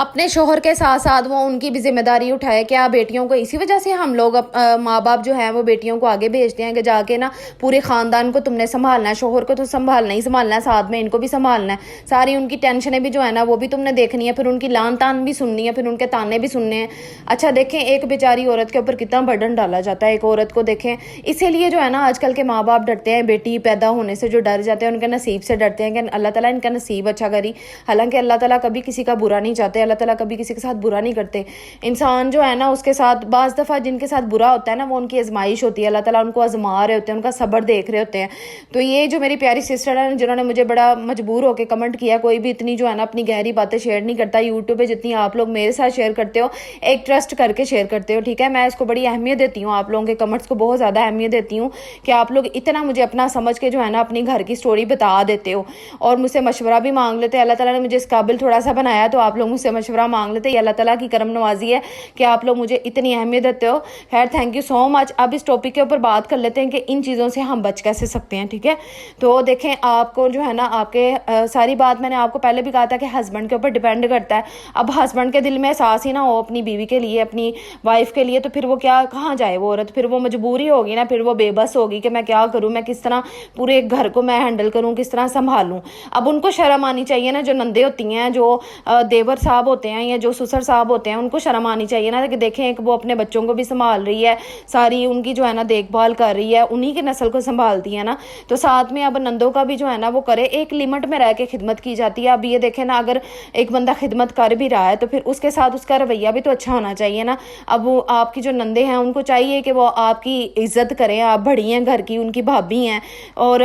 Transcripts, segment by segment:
اپنے شوہر کے ساتھ ساتھ وہ ان کی بھی ذمہ داری اٹھائے. کیا بیٹیوں کو اسی وجہ سے ہم لوگ ماں باپ جو ہیں وہ بیٹیوں کو آگے بھیجتے ہیں کہ جا کے نا پورے خاندان کو تم نے سنبھالنا ہے, شوہر کو تو سنبھالنا ہی سنبھالنا ہے, ساتھ میں ان کو بھی سنبھالنا ہے, ساری ان کی ٹینشنیں بھی جو ہے نا وہ بھی تم نے دیکھنی ہے, پھر ان کی لان تان بھی سننی ہے, پھر ان کے تانے بھی سننے ہیں. اچھا دیکھیں ایک بیچاری عورت کے اوپر کتنا برڈن ڈالا جاتا ہے ایک عورت کو, دیکھیں اسی لیے جو ہے نا آج کل کے ماں باپ ڈرتے ہیں, بیٹی پیدا ہونے سے جو ڈر جاتے ہیں, ان کے نصیب سے ڈرتے ہیں کہ اللہ تعالیٰ ان کا نصیب اچھا کری. حالانکہ اللہ تعالیٰ کبھی کسی کا برا نہیں چاہتے, اللہ تعالیٰ کبھی کسی کے ساتھ برا نہیں کرتے. انسان جو ہے نا اس کے ساتھ بعض دفعہ جن کے ساتھ برا ہوتا ہے نا وہ ان کی آزمائش ہوتی ہے, اللہ تعالیٰ ان کو آزما رہے ہوتے ہیں, ان کا صبر دیکھ رہے ہوتے ہیں. تو یہ جو میری پیاری سسٹر ہے جنہوں نے مجھے بڑا مجبور ہو کے کمنٹ کیا, کوئی بھی اتنی جو ہے نا اپنی گہری باتیں شیئر نہیں کرتا یوٹیوب پہ جتنی آپ لوگ میرے ساتھ شیئر کرتے ہو, ایک ٹرسٹ کر کے شیئر کرتے ہو, ٹھیک ہے. میں اس کو بڑی اہمیت دیتی ہوں, آپ لوگوں کے کمنٹس کو بہت زیادہ اہمیت دیتی ہوں کہ آپ لوگ اتنا مجھے اپنا سمجھ کے جو ہے نا اپنی گھر کی سٹوری بتا دیتے ہو اور مجھ سے مشورہ بھی مانگ لیتے. اللہ تعالیٰ نے مجھے اس قابل تھوڑا سا بنایا تو آپ لوگ مجھ سے مشورہ مانگ لیتے. یہ اللہ تعالیٰ کی کرم نوازی ہے کہ آپ لوگ مجھے اتنی اہمیت دیتے ہو. خیر تھینک یو سو مچ. اب اس ٹاپک کے اوپر بات کر لیتے ہیں کہ ان چیزوں سے ہم بچ کیسے سکتے ہیں, ٹھیک ہے. تو دیکھیں آپ کو جو ہے نا آپ کے ساری بات میں نے آپ کو پہلے بھی کہا تھا کہ ہسبینڈ کے اوپر ڈیپینڈ کرتا ہے. اب ہسبینڈ کے دل میں احساس ہی نہ ہو اپنی بیوی کے لیے, اپنی وائف کے لیے, تو پھر وہ کیا کہاں جائے وہ عورت, پھر وہ مجبوری ہوگی نا, پھر وہ بے بس ہوگی کہ میں کیا کروں, میں کس طرح پورے گھر کو میں ہینڈل کروں, کس طرح سنبھالوں. اب ان کو شرم آنی چاہیے نا, جو نندے ہوتی ہیں, جو دیور صاحب ہوتے ہیں یا جو سسر صاحب ہوتے ہیں, ان کو شرم آنی چاہیے نا کہ دیکھیں کہ وہ اپنے بچوں کو بھی سنبھال رہی ہے, ساری ان کی جو ہے نا دیکھ بھال کر رہی ہے, انہی کی نسل کو سنبھالتی ہے نا, تو ساتھ میں اب نندوں کا بھی جو ہے نا وہ کرے, ایک لمٹ میں رہ کے خدمت کی جاتی ہے. اب یہ دیکھیں نا اگر ایک بندہ خدمت کر بھی رہا ہے تو پھر اس کے ساتھ اس کا رویہ بھی تو اچھا ہونا چاہیے نا. اب وہ آپ کی جو نندے ہیں ان کو چاہیے کہ وہ آپ کی عزت کریں, آپ بڑی ہیں گھر کی, ان کی بھابھی ہیں اور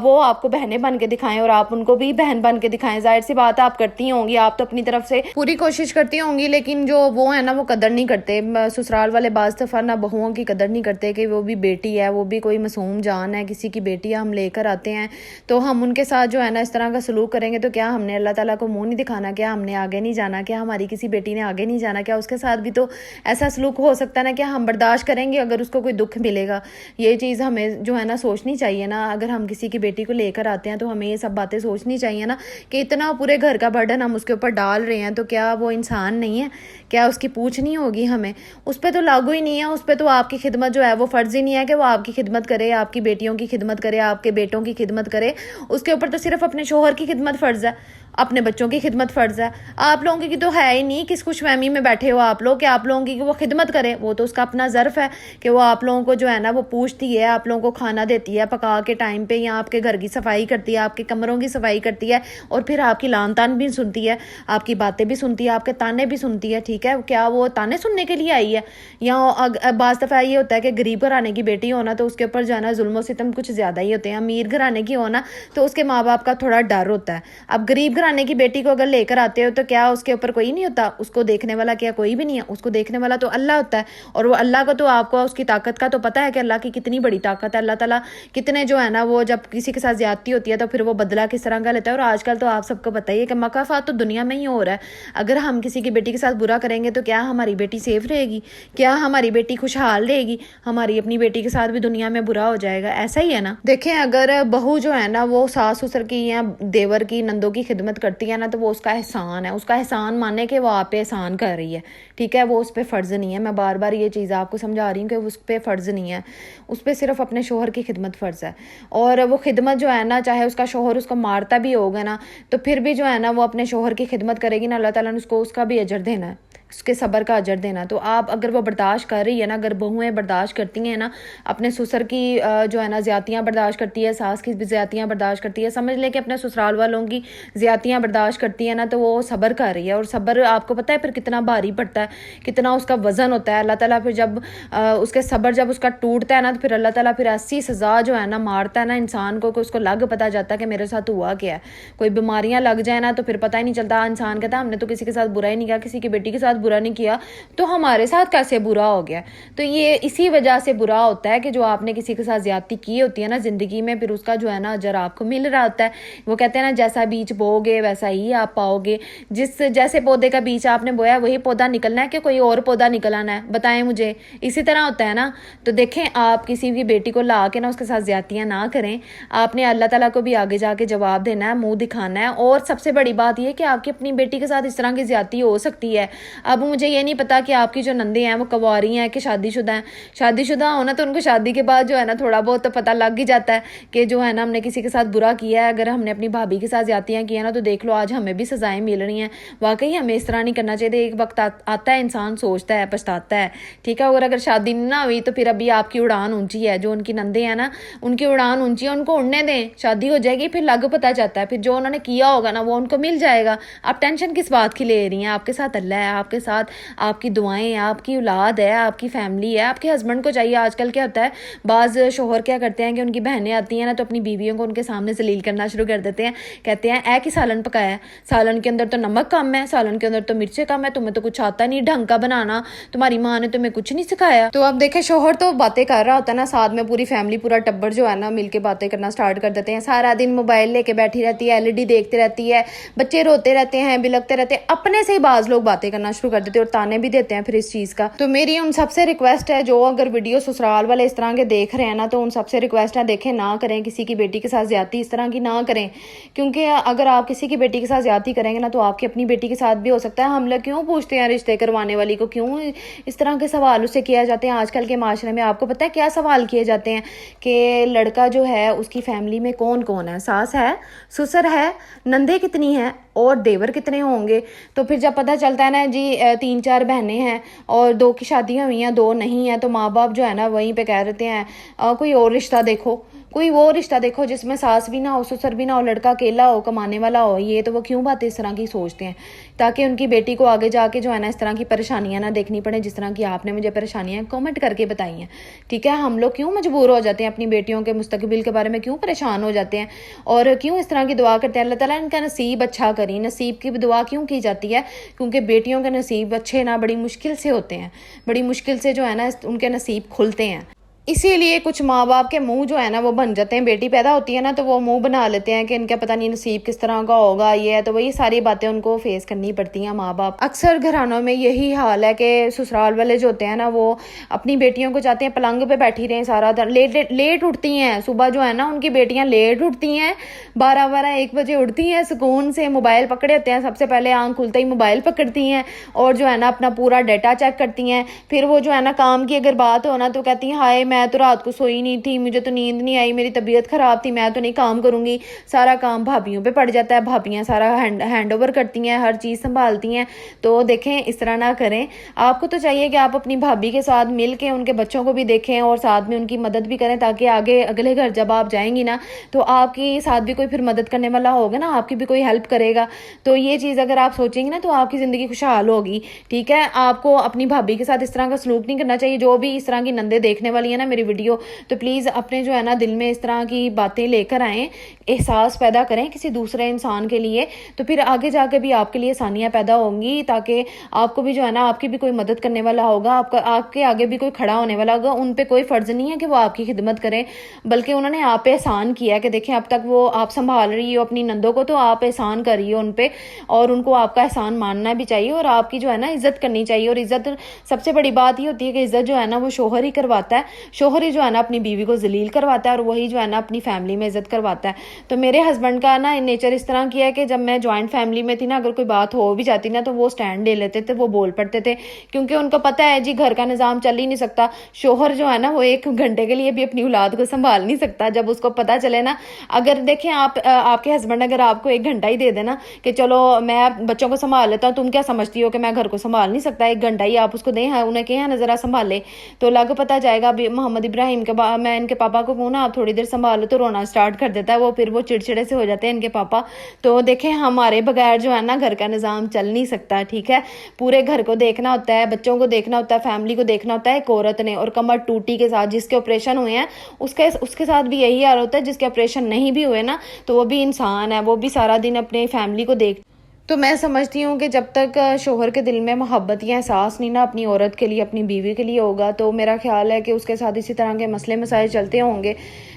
وہ آپ کو بہنیں بن کے دکھائیں اور آپ ان کو بھی بہن بن کے دکھائیں. ظاہر سی بات ہے آپ کرتی ہوں گی, آپ تو اپنی طرف سے پوری کوشش کرتی ہوں گی, لیکن جو وہ ہے نا وہ قدر نہیں کرتے. سسرال والے بعض دفعہ نہ بہوؤں کی قدر نہیں کرتے کہ وہ بھی بیٹی ہے, وہ بھی کوئی معصوم جان ہے, کسی کی بیٹی ہم لے کر آتے ہیں تو ہم ان کے ساتھ جو ہے نا اس طرح کا سلوک کریں گے تو کیا ہم نے اللہ تعالیٰ کو منہ نہیں دکھانا, کیا ہم نے آگے نہیں جانا, کیا ہماری کسی بیٹی نے آگے نہیں جانا, کیا اس کے ساتھ بھی تو ایسا سلوک ہو سکتا ہے نا, کیا ہم برداشت کریں گے اگر اس کو کوئی دکھ ملے گا. یہ چیز ہمیں جو ہے نا سوچنی چاہیے نا, اگر ہم کسی کی بیٹی کو لے کر آتے ہیں تو ہمیں یہ سب باتیں سوچنی چاہیے نا کہ اتنا پورے گھر کا برڈن ہم اس کے اوپر ڈال رہے ہیں تو کیا وہ انسان نہیں ہے, کیا اس کی پوچھ نہیں ہوگی ہمیں, اس پہ تو لاگو ہی نہیں ہے, اس پہ تو آپ کی خدمت جو ہے وہ فرض ہی نہیں ہے کہ وہ آپ کی خدمت کرے, آپ کی بیٹیوں کی خدمت کرے, آپ کے بیٹوں کی خدمت کرے. اس کے اوپر تو صرف اپنے شوہر کی خدمت فرض ہے, اپنے بچوں کی خدمت فرض ہے. آپ لوگوں کی تو ہے ہی نہیں, کس خوش فہمی میں بیٹھے ہو آپ لوگ کہ آپ لوگوں کی کہ وہ خدمت کرے. وہ تو اس کا اپنا ظرف ہے کہ وہ آپ لوگوں کو جو ہے نا وہ پوچھتی ہے, آپ لوگوں کو کھانا دیتی ہے پکا کے ٹائم پہ, یا آپ کے گھر کی صفائی کرتی ہے, آپ کے کمروں کی صفائی کرتی ہے, اور پھر آپ کی لان تان بھی سنتی ہے, آپ کی باتیں بھی سنتی ہے, آپ کے تانے بھی سنتی ہے, ٹھیک ہے. کیا وہ تانے سننے کے لیے آئی ہے؟ یا بعض دفعہ یہ ہوتا ہے کہ غریب گھرانے کی بیٹی ہونا تو اس کے اوپر جو ہے نا ظلم و ستم کچھ زیادہ ہی ہوتے ہیں. امیر گھرانے کی ہونا تو اس کے ماں باپ کا تھوڑا ڈر ہوتا ہے. اب غریب گھرانے کی بیٹی کو اگر لے کر آتے ہو تو کیا اس کے اوپر کوئی نہیں ہوتا, اس کو دیکھنے والا کیا کوئی بھی نہیں ہے, اس کو دیکھنے والا تو اللہ ہوتا ہے. اور وہ اللہ کو تو آپ کو اس کی طاقت کا تو پتہ ہے کہ اللہ کی کتنی بڑی طاقت ہے, اللہ تعالیٰ کتنے جو ہے نا وہ جب کسی کے ساتھ زیادتی ہوتی ہے تو پھر وہ بدلہ کس طرح کا لیتا ہے. اور آج کل تو آپ سب کو پتہ ہی ہے کہ مکافات تو دنیا میں ہی ہو رہا ہے. اگر ہم کسی کی بیٹی کے ساتھ برا کریں گے تو کیا ہماری بیٹی سیف رہے گی, کیا ہماری بیٹی خوشحال رہے گی, ہماری اپنی بیٹی کے ساتھ بھی دنیا میں برا ہو جائے گا. ایسا ہی ہے نا. دیکھیں اگر بہو جو ہے نا وہ ساس سسر کی یا دیور کی نندوں کی خدمت کرتی ہے نا تو وہ اس کا احسان ہے, اس کا احسان مانے کہ وہ آپ پہ احسان کر رہی ہے, ٹھیک ہے. وہ اس پہ فرض نہیں ہے, میں بار بار یہ چیز آپ کو سمجھا رہی ہوں کہ اس پہ فرض نہیں ہے, اس پہ صرف اپنے شوہر کی خدمت فرض ہے. اور وہ خدمت جو ہے نا چاہے اس کا شوہر اس کو مارتا بھی ہوگا نا تو پھر بھی جو ہے نا وہ اپنے شوہر کی خدمت کرے گی نا, اللہ تعالیٰ نے اس کو اس کا بھی اجر دینا ہے, اس کے صبر کا اجر دینا. تو آپ اگر وہ برداشت کر رہی ہے نا, اگر بہویں برداشت کرتی ہیں نا اپنے سسر کی جو ہے نا زیادتیاں برداشت کرتی ہے, ساس کی بھی زیادتیاں برداشت کرتی ہے, سمجھ لیں کہ اپنے سسرال والوں کی زیادتیاں برداشت کرتی ہے نا, تو وہ صبر کر رہی ہے. اور صبر آپ کو پتہ ہے پھر کتنا بھاری پڑتا ہے, کتنا اس کا وزن ہوتا ہے. اللہ تعالیٰ پھر جب اس کے صبر جب اس کا ٹوٹتا ہے نا تو پھر اللہ تعالیٰ پھر ایسی سزا جو ہے نا مارتا ہے نا انسان کو کہ اس کو لگ پتہ جاتا ہے کہ میرے ساتھ ہوا کیا ہے. کوئی بیماریاں لگ جائیں نا تو پھر پتہ ہی نہیں چلتا, انسان کہتا ہے ہم نے تو کسی کے ساتھ برا ہی نہیں کیا, کسی کی بیٹی کے ساتھ برا نہیں کیا تو ہمارے ساتھ کیسے برا ہو گیا. تو یہ اسی وجہ سے برا ہوتا ہے کہ جو آپ نے کسی کے ساتھ زیادتی کی ہوتی ہے نا زندگی میں, پھر اس کا جو ہے نا اجر آپ کو مل رہا ہوتا ہے. وہ کہتے ہیں نا جیسا بیج بو گے ویسا ہی آپ پاؤ گے. جیسے پودے کا بیج آپ نے بویا وہی پودا نکلنا ہے کہ کوئی اور پودا نکل آنا ہے, بتائیں مجھے. اسی طرح ہوتا ہے نا. تو دیکھیں آپ کسی کی بیٹی کو لا کے نا اس کے ساتھ زیادتیاں نہ کریں. آپ نے اللہ تعالیٰ کو بھی آگے جا کے جواب دینا ہے, منہ دکھانا ہے. اور سب سے بڑی بات یہ کہ آپ کی اپنی بیٹی کے ساتھ اس طرح کی زیادتی ہو سکتی ہے. اب مجھے یہ نہیں پتا کہ آپ کی جو نندے ہیں وہ کنواری ہیں کہ شادی شدہ ہیں. شادی شدہ ہونا تو ان کو شادی کے بعد جو ہے نا تھوڑا بہت تو پتہ لگ ہی جاتا ہے کہ جو ہے نا ہم نے کسی کے ساتھ برا کیا ہے. اگر ہم نے اپنی بھابھی کے ساتھ زیادتیاں کی ہیں نا تو دیکھ لو آج ہمیں بھی سزائیں مل رہی ہیں. واقعی ہمیں اس طرح نہیں کرنا چاہیے. ایک وقت آتا ہے انسان سوچتا ہے پچھتاتا ہے, ٹھیک ہے. اور اگر شادی نہ ہوئی تو پھر ابھی آپ کی اڑان اونچی ہے. جو ان کی نندے ہیں نا ان کی اڑان اونچی ہے, ان کو اڑنے دیں. شادی ہو جائے گی پھر لگ پتہ جاتا ہے, پھر جو انہوں نے کیا ہوگا نا وہ ان کو مل جائے گا. آپ ٹینشن کس بات کی لے رہی ہیں؟ آپ کے ساتھ اللہ ہے, آپ کے ساتھ آپ کی دعائیں, آپ کی اولاد ہے, آپ کی فیملی ہے. آپ کے ہسبینڈ کو چاہیے. آج کل کیا ہوتا ہے بعض شوہر کیا کرتے ہیں کہ ان کی بہنیں آتی ہیں نا تو اپنی بیویوں کو ان کے سامنے ذلیل کرنا شروع کر دیتے ہیں. کہتے ہیں اے کی سالن پکایا ہے, سالن کے اندر تو نمک کم ہے, سالن کے اندر تو مرچیں کم ہے, تمہیں تو کچھ آتا نہیں ڈھنگ کا بنانا, تمہاری ماں نے تمہیں کچھ نہیں سکھایا. تو اب دیکھیں شوہر تو باتیں کر رہا ہوتا ہے نا, ساتھ میں پوری فیملی پورا ٹبر جو ہے نا مل کے باتیں کرنا سٹارٹ کر دیتے ہیں. سارا دن موبائل لے کے بیٹھی رہتی ہے, LED دیکھتی رہتی ہے, بچے روتے رہتے ہیں, بلکتے رہتے ہیں. اپنے سے ہی بعض لوگ باتیں کرنا شروع کر دیتے ہیں اور تانے بھی دیتے ہیں پھر اس چیز کا. تو میری ان سب سے ریکویسٹ ہے جو اگر ویڈیو سسرال والے اس طرح کے دیکھ رہے ہیں نا تو ان سب سے ریکویسٹ ہے دیکھیں نہ کریں کسی کی بیٹی کے ساتھ زیادتی اس طرح کی نہ کریں. کیونکہ اگر آپ کسی کی بیٹی کے ساتھ زیادتی کریں گے نا تو آپ کی اپنی بیٹی کے ساتھ بھی ہو سکتا ہے. ہم لوگ کیوں پوچھتے ہیں رشتے کروانے والی کو, کیوں اس طرح کے سوال اس سے کیا جاتے ہیں؟ آج کل کے معاشرے میں آپ کو پتہ ہے کیا سوال کیے جاتے ہیں کہ لڑکا جو ہے اس کی فیملی میں کون کون ہے, ساس ہے, سسر ہے, نندے کتنی ہیں اور دیور کتنے ہوں گے. تو پھر جب پتہ چلتا ہے نا جی 3-4 بہنیں ہیں اور 2 کی شادیاں ہوئی ہیں 2 نہیں ہیں, تو ماں باپ جو ہے نا وہیں پہ کہہ رہتے ہیں کوئی اور رشتہ دیکھو, کوئی وہ رشتہ دیکھو جس میں ساس بھی نہ ہو, سسر بھی نہ ہو, لڑکا اکیلا ہو, کمانے والا ہو. یہ تو وہ کیوں باتیں اس طرح کی سوچتے ہیں تاکہ ان کی بیٹی کو آگے جا کے جو ہے نا اس طرح کی پریشانیاں نہ دیکھنی پڑیں جس طرح کی آپ نے مجھے پریشانیاں کامنٹ کر کے بتائی ہیں. ٹھیک ہے, ہم لوگ کیوں مجبور ہو جاتے ہیں اپنی بیٹیوں کے مستقبل کے بارے میں کیوں پریشان ہو جاتے ہیں اور کیوں اس طرح کی دعا کرتے ہیں اللہ تعالیٰ ان کا نصیب اچھا کریں. نصیب کی دعا کیوں کی جاتی ہے؟ کیونکہ بیٹیوں کے نصیب اچھے نہ بڑی مشکل سے ہوتے ہیں, بڑی مشکل سے جو ہے نا ان کے نصیب کھلتے ہیں. اسی لیے کچھ ماں باپ کے منہ جو ہے نا وہ بن جاتے ہیں. بیٹی پیدا ہوتی ہے نا تو وہ منہ بنا لیتے ہیں کہ ان کا پتہ نہیں نصیب کس طرح کا ہوگا, یہ ہے. تو وہی ساری باتیں ان کو فیس کرنی پڑتی ہیں ماں باپ. اکثر گھرانوں میں یہی حال ہے کہ سسرال والے جو ہوتے ہیں نا وہ اپنی بیٹیوں کو چاہتے ہیں پلنگ پہ بیٹھی رہیں سارا دن. لیٹ اٹھتی ہیں صبح جو ہے نا ان کی بیٹیاں لیٹ اٹھتی ہیں, 12-1 بجے اٹھتی ہیں سکون سے, موبائل پکڑے ہوتے ہیں, سب سے پہلے آنکھ کھلتے ہی موبائل پکڑتی ہیں اور جو ہے نا اپنا پورا ڈیٹا چیک کرتی ہیں. پھر وہ جو ہے نا کام کی اگر بات ہو نا تو کہتی ہیں ہائے میں تو رات کو سوئی نہیں تھی, مجھے تو نیند نہیں آئی, میری طبیعت خراب تھی, میں تو نہیں کام کروں گی. سارا کام بھابھیوں پہ پڑ جاتا ہے, بھابھیاں سارا ہینڈ اوور کرتی ہیں, ہر چیز سنبھالتی ہیں. تو دیکھیں اس طرح نہ کریں. آپ کو تو چاہیے کہ آپ اپنی بھابھی کے ساتھ مل کے ان کے بچوں کو بھی دیکھیں اور ساتھ میں ان کی مدد بھی کریں تاکہ آگے اگلے گھر جب آپ جائیں گی نا تو آپ کی ساتھ بھی کوئی پھر مدد کرنے والا ہوگا نا, آپ کی بھی کوئی ہیلپ کرے گا. تو یہ چیز اگر آپ سوچیں گے نا تو آپ کی زندگی خوشحال ہوگی. ٹھیک ہے, آپ کو اپنی بھابھی کے ساتھ اس طرح کا سلوک نہیں کرنا چاہیے. جو بھی اس طرح کی نندے دیکھنے والی ہیں نا میری ویڈیو, تو پلیز اپنے جو ہے نا دل میں اس طرح کی باتیں لے کر آئیں, احساس پیدا کریں کسی دوسرے انسان کے لیے, تو پھر آگے جا کے بھی آپ کے لیے آسانیاں پیدا ہوں گی تاکہ آپ کو بھی جو ہے نا آپ کی بھی کوئی مدد کرنے والا ہوگا, آپ کے آگے بھی کوئی کھڑا ہونے والا ہوگا. ان پہ کوئی فرض نہیں ہے کہ وہ آپ کی خدمت کریں, بلکہ انہوں نے آپ پہ احسان کیا کہ دیکھیں اب تک وہ آپ سنبھال رہی ہو اپنی نندوں کو, تو آپ احسان کر رہی ہو ان پہ اور ان کو آپ کا احسان ماننا بھی چاہیے اور آپ کی جو ہے نا عزت کرنی چاہیے. اور عزت سب سے بڑی بات یہ ہوتی ہے کہ عزت جو ہے نا وہ شوہر ہی کرواتا ہے, شوہر ہی جو ہے نا اپنی بیوی کو ذلیل کرواتا ہے اور وہی جو ہے نا اپنی فیملی میں عزت کرواتا ہے. تو میرے ہسبینڈ کا نا نیچر اس طرح کیا ہے کہ جب میں جوائنٹ فیملی میں تھی نا, اگر کوئی بات ہو بھی جاتی نا تو وہ سٹینڈ لے لیتے تھے, وہ بول پڑتے تھے, کیونکہ ان کو پتہ ہے جی گھر کا نظام چل ہی نہیں سکتا. شوہر جو ہے نا وہ 1 گھنٹے کے لیے بھی اپنی اولاد کو سنبھال نہیں سکتا. جب اس کو پتہ چلے نا, اگر دیکھیں آپ کے ہسبینڈ اگر آپ کو 1 گھنٹہ ہی دے دینا کہ چلو میں بچوں کو سنبھال لیتا ہوں, تم کیا سمجھتی ہو کہ میں گھر کو سنبھال نہیں سکتا, 1 گھنٹہ ہی آپ اس کو دیں, انہیں کہیں نا ذرا سنبھالے, تو لگ پتہ جائے گا. محمد ابراہیم کے میں ان کے پاپا کو کہوں نا آپ تھوڑی دیر سنبھالو تو رونا سٹارٹ کر دیتا ہے وہ, پھر وہ چڑچڑے سے ہو جاتے ہیں ان کے پاپا. تو دیکھیں ہمارے بغیر جو ہے نا گھر کا نظام چل نہیں سکتا. ٹھیک ہے, پورے گھر کو دیکھنا ہوتا ہے, بچوں کو دیکھنا ہوتا ہے, فیملی کو دیکھنا ہوتا ہے ایک عورت نے. اور کمر ٹوٹی کے ساتھ جس کے آپریشن ہوئے ہیں اس کے ساتھ بھی یہی حال ہوتا ہے, جس کے آپریشن نہیں بھی ہوئے نا تو وہ بھی انسان ہے, وہ بھی سارا دن اپنے فیملی کو دیکھ. تو میں سمجھتی ہوں کہ جب تک شوہر کے دل میں محبت یا احساس نہیں نا اپنی عورت کے لیے، اپنی بیوی کے لیے ہوگا، تو میرا خیال ہے کہ اس کے ساتھ اسی طرح کے مسئلے مسائل چلتے ہوں گے.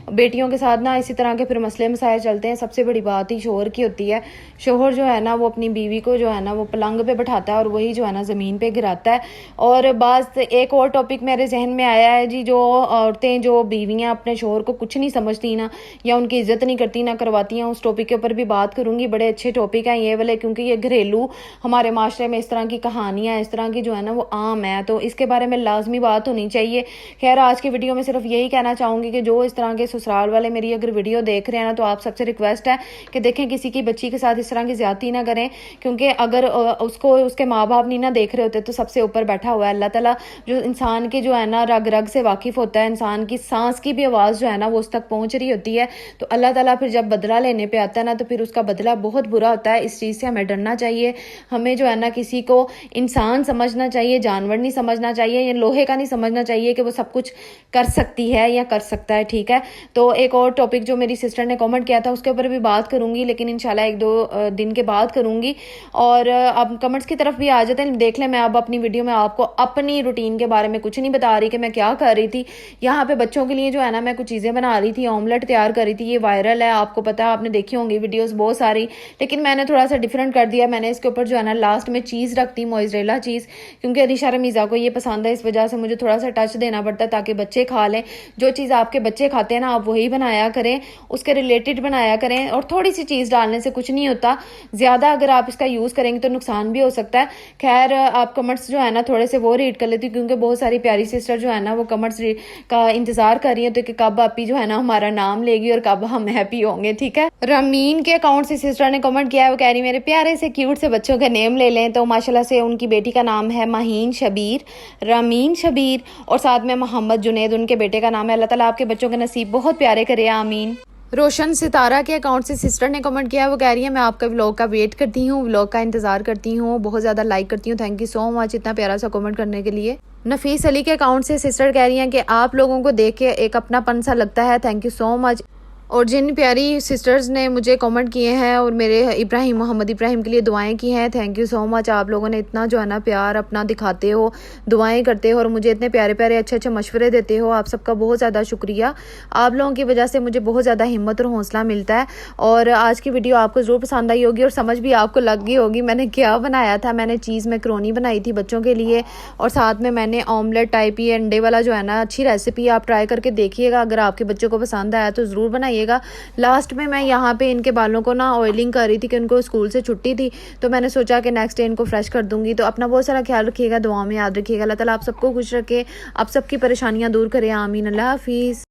بیٹیوں کے ساتھ نا اسی طرح کے پھر مسئلے مسائل چلتے ہیں. سب سے بڑی بات ہی شوہر کی ہوتی ہے. شوہر جو ہے نا وہ اپنی بیوی کو جو ہے نا وہ پلنگ پہ بٹھاتا ہے اور وہی جو ہے نا زمین پہ گراتا ہے. اور بعض ایک اور ٹاپک میرے ذہن میں آیا ہے جی، جو عورتیں جو بیویاں اپنے شوہر کو کچھ نہیں سمجھتی نا، یا ان کی عزت نہیں کرتی نہ کرواتی ہیں، اس ٹاپک کے اوپر بھی بات کروں گی. بڑے اچھے ٹاپک ہیں یہ والے، کیونکہ یہ گھریلو ہمارے معاشرے میں اس طرح کی کہانیاں اس طرح کی جو ہے نا وہ عام ہے، تو اس کے بارے میں لازمی بات ہونی چاہیے. خیر آج کی ویڈیو میں صرف یہی کہنا چاہوں گی کہ جو اس طرح کے سسرال والے میری اگر ویڈیو دیکھ رہے ہیں نا، تو آپ سب سے ریکویسٹ ہے کہ دیکھیں کسی کی بچی کے ساتھ اس طرح کی زیادتی نہ کریں، کیونکہ اگر اس کو اس کے ماں باپ نہیں نہ دیکھ رہے ہوتے تو سب سے اوپر بیٹھا ہوا ہے اللہ تعالیٰ، جو انسان کے جو ہے نا رگ رگ سے واقف ہوتا ہے. انسان کی سانس کی بھی آواز جو ہے نا وہ اس تک پہنچ رہی ہوتی ہے. تو اللہ تعالیٰ پھر جب بدلہ لینے پہ آتا ہے نا، تو پھر اس کا بدلہ بہت برا ہوتا ہے. اس چیز سے ہمیں ڈرنا چاہیے. ہمیں جو ہے نا کسی کو انسان سمجھنا چاہیے، جانور نہیں سمجھنا چاہیے، یا لوہے کا نہیں سمجھنا چاہیے کہ وہ سب کچھ کر سکتی ہے یا کر سکتا ہے. ٹھیک ہے، تو ایک اور ٹاپک جو میری سسٹر نے کامنٹ کیا تھا اس کے اوپر بھی بات کروں گی، لیکن انشاءاللہ ایک دو دن کے بعد کروں گی. اور اب کمنٹس کی طرف بھی آ جاتے ہیں. دیکھ لیں میں اب اپنی ویڈیو میں آپ کو اپنی روٹین کے بارے میں کچھ نہیں بتا رہی کہ میں کیا کر رہی تھی. یہاں پہ بچوں کے لیے جو ہے نا میں کچھ چیزیں بنا رہی تھی، آملیٹ تیار کر رہی تھی. یہ وائرل ہے، آپ کو پتا ہے، آپ نے دیکھی ہوں گی ویڈیوز بہت ساری، لیکن میں نے تھوڑا سا ڈفرینٹ کر دیا. میں نے اس کے اوپر جو ہے نا لاسٹ میں چیز رکھتی، موزریلا چیز، کیونکہ انیشا رمیزا کو یہ پسند ہے. اس وجہ سے مجھے تھوڑا سا ٹچ دینا پڑتا ہے تاکہ بچے کھا لیں. جو چیز آپ کے بچے کھاتے ہیں نا آپ وہی بنایا کریں، اس کے ریلیٹڈ بنایا کریں. اور تھوڑی سی چیز ڈالنے سے کچھ نہیں ہوتا، زیادہ اگر آپ اس کا یوز کریں گے تو نقصان بھی ہو سکتا ہے. خیر آپ کمنٹس جو ہے نا تھوڑے سے وہ ریڈ کر لیتی ہوں، کیونکہ بہت ساری پیاری سسٹر جو ہے نا وہ کمنٹس کا انتظار کر رہی ہیں تو کہ کب آپی جو ہے نا ہمارا نام لے گی اور کب ہم ہیپی ہوں گے. ٹھیک ہے، رامین کے اکاؤنٹ سے سسٹر نے کمنٹ کیا ہے، وہ کہہ رہی میرے پیارے سے کیوٹ سے بچوں کا نیم لے لیں. تو ماشاءاللہ سے ان کی بیٹی کا نام ہے مہین شبیر، رامین شبیر، اور ساتھ میں محمد جنید ان کے بیٹے کا نام ہے. اللہ تعالیٰ آپ کے بچوں کے نصیب بہت پیارے کرے، آمین. روشن ستارہ کے اکاؤنٹ سے سسٹر نے کمنٹ کیا ہے، وہ کہہ رہی ہے میں آپ کا ولاگ کا ویٹ کرتی ہوں، ولاگ کا انتظار کرتی ہوں، بہت زیادہ لائک کرتی ہوں. تھینک یو سو مچ اتنا پیارا سا کمنٹ کرنے کے لیے. نفیس علی کے اکاؤنٹ سے سسٹر کہہ رہی ہیں کہ آپ لوگوں کو دیکھ کے ایک اپنا پن سا لگتا ہے. تھینک یو سو مچ. اور جن پیاری سسٹرز نے مجھے کمنٹ کیے ہیں اور میرے ابراہیم محمد ابراہیم کے لیے دعائیں کی ہیں، تھینک یو سو مچ. آپ لوگوں نے اتنا جو ہے نا پیار اپنا دکھاتے ہو، دعائیں کرتے ہو اور مجھے اتنے پیارے پیارے اچھے اچھے مشورے دیتے ہو. آپ سب کا بہت زیادہ شکریہ. آپ لوگوں کی وجہ سے مجھے بہت زیادہ ہمت اور حوصلہ ملتا ہے. اور آج کی ویڈیو آپ کو ضرور پسند آئی ہوگی اور سمجھ بھی آپ کو لگ گئی ہوگی میں نے کیا بنایا تھا. میں نے چیز میکرونی بنائی تھی بچوں کے لیے، اور ساتھ میں نے آملیٹ ٹائپ ہی انڈے والا جو ہے نا اچھی ریسیپی آپ ٹرائی کر کے دیکھیے گا. اگر آپ کے بچوں کو پسند آیا تو ضرور بنائیے گا. لاسٹ میں یہاں پہ ان کے بالوں کو نا آئلنگ کر رہی تھی کہ ان کو اسکول سے چھٹی تھی، تو میں نے سوچا کہ نیکسٹ ڈے ان کو فریش کر دوں گی. تو اپنا بہت سارا خیال رکھیے گا، دعاؤں میں یاد رکھیے گا. اللہ تعالیٰ آپ سب کو خوش رکھے، آپ سب کی پریشانیاں دور کرے، آمین. اللہ حافظ.